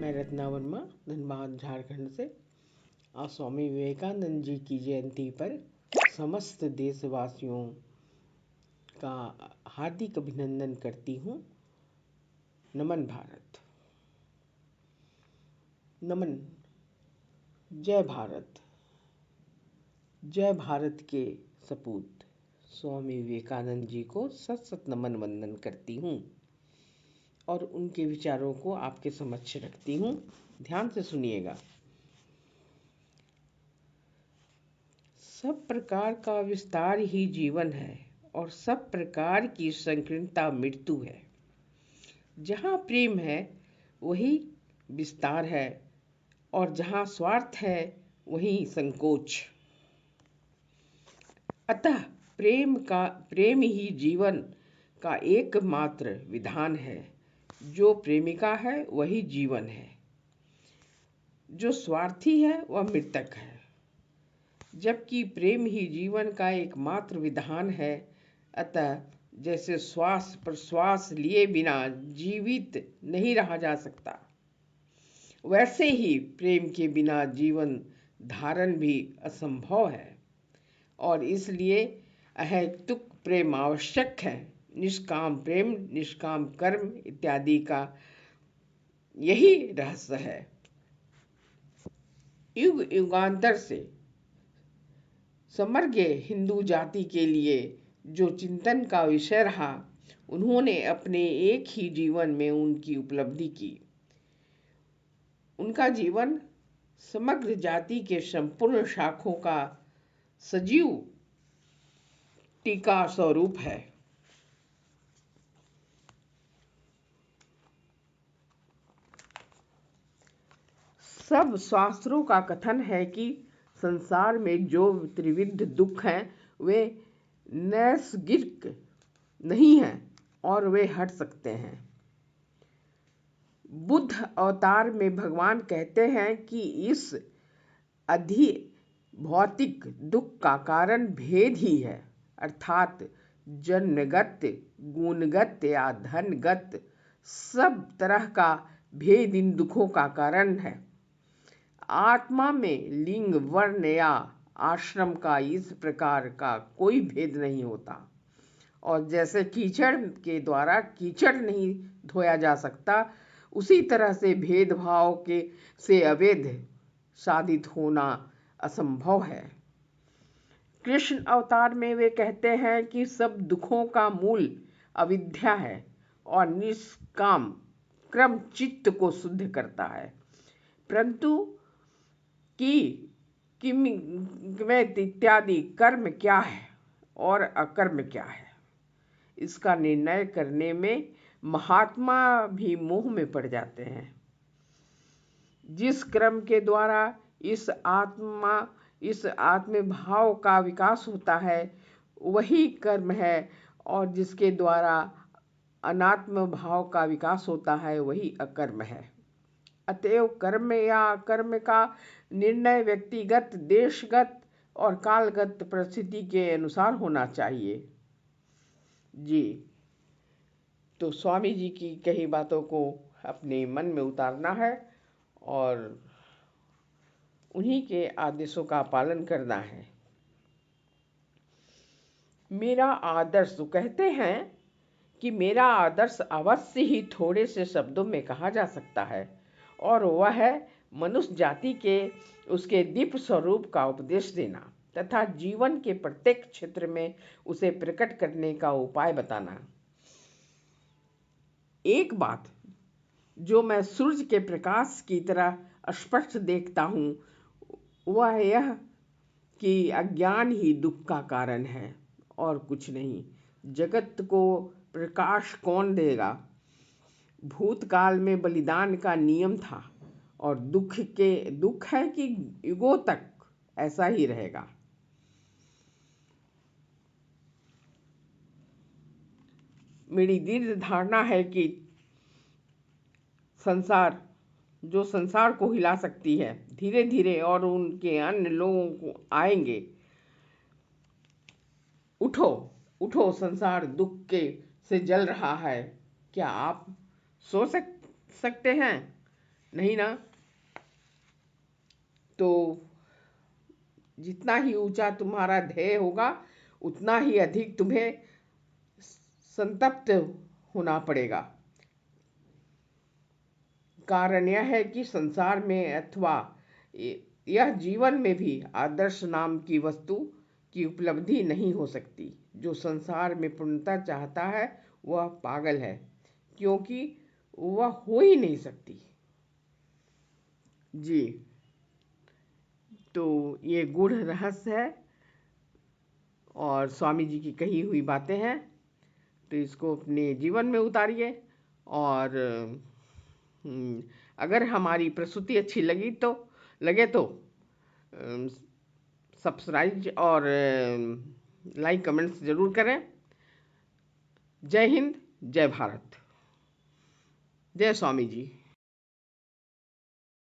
मैं रत्ना वर्मा धनबाद झारखंड से आज स्वामी विवेकानंद जी की जयंती पर समस्त देशवासियों का हार्दिक अभिनंदन करती हूँ। नमन भारत। नमन। जय भारत। जय भारत के सपूत स्वामी विवेकानंद जी को सत सत नमन वंदन करती हूँ और उनके विचारों को आपके समक्ष रखती हूँ। ध्यान से सुनिएगा। सब प्रकार का विस्तार ही जीवन है और सब प्रकार की संकीर्णता मृत्यु है। जहाँ प्रेम है वही विस्तार है और जहाँ स्वार्थ है वही संकोच। अतः प्रेम ही जीवन का एकमात्र विधान है। जो प्रेमिका है वही जीवन है, जो स्वार्थी है वह मृतक है। जबकि प्रेम ही जीवन का एकमात्र विधान है, अतः जैसे श्वास प्रश्वास लिए बिना जीवित नहीं रहा जा सकता, वैसे ही प्रेम के बिना जीवन धारण भी असंभव है और इसलिए अहैतुक प्रेम आवश्यक है। निष्काम प्रेम, निष्काम कर्म इत्यादि का यही रहस्य है। युग युगांतर से समग्र हिंदू जाति के लिए जो चिंतन का विषय रहा, उन्होंने अपने एक ही जीवन में उनकी उपलब्धि की। उनका जीवन समग्र जाति के संपूर्ण शाखों का सजीव टीका स्वरूप है। सब शास्त्रों का कथन है कि संसार में जो त्रिविध दुख हैं वे नैसर्गिक नहीं हैं और वे हट सकते हैं। बुद्ध अवतार में भगवान कहते हैं कि इस अधि भौतिक दुख का कारण भेद ही है, अर्थात जन्मगत, गुणगत या धनगत सब तरह का भेद इन दुखों का कारण है। आत्मा में लिंग, वर्ण या आश्रम का इस प्रकार का कोई भेद नहीं होता और जैसे कीचड़ के द्वारा कीचड़ नहीं धोया जा सकता, उसी तरह से भेदभाव से अवैध साधित होना असंभव है। कृष्ण अवतार में वे कहते हैं कि सब दुखों का मूल अविद्या है और निष्काम क्रम चित्त को शुद्ध करता है, परंतु किमित इत्यादि कर्म क्या है और अकर्म क्या है, इसका निर्णय करने में महात्मा भी मोह में पड़ जाते हैं। जिस क्रम के द्वारा इस आत्म भाव का विकास होता है वही कर्म है और जिसके द्वारा अनात्म भाव का विकास होता है वही अकर्म है। अतएव कर्म या अकर्म का निर्णय व्यक्तिगत, देशगत और कालगत परिस्थिति के अनुसार होना चाहिए। जी, तो स्वामी जी की कही बातों को अपने मन में उतारना है और उन्हीं के आदेशों का पालन करना है। मेरा आदर्श, तो कहते हैं कि मेरा आदर्श अवश्य ही थोड़े से शब्दों में कहा जा सकता है और वह है मनुष्य जाति के उसके दिव्य स्वरूप का उपदेश देना तथा जीवन के प्रत्येक क्षेत्र में उसे प्रकट करने का उपाय बताना। एक बात जो मैं सूर्य के प्रकाश की तरह स्पष्ट देखता हूँ वह यह कि अज्ञान ही दुख का कारण है और कुछ नहीं। जगत को प्रकाश कौन देगा? भूतकाल में बलिदान का नियम था और दुख है कि युगों तक ऐसा ही रहेगा। मेरी दृढ़ धारणा है कि संसार को हिला सकती है धीरे धीरे और उनके अन्य लोगों को आएंगे। उठो उठो, संसार दुख से जल रहा है। क्या आप सो सकते हैं? नहीं ना। तो जितना ही ऊंचा तुम्हारा ध्येय होगा उतना ही अधिक तुम्हें संतप्त होना पड़ेगा। कारण यह है कि संसार में अथवा यह जीवन में भी आदर्श नाम की वस्तु की उपलब्धि नहीं हो सकती। जो संसार में पूर्णता चाहता है वह पागल है, क्योंकि वह हो ही नहीं सकती। जी, तो ये गूढ़ रहस्य है और स्वामी जी की कही हुई बातें हैं। तो इसको अपने जीवन में उतारिए और अगर हमारी प्रस्तुति अच्छी लगे तो सब्सक्राइब और लाइक कमेंट्स ज़रूर करें। जय हिंद, जय भारत, जय स्वामी जी।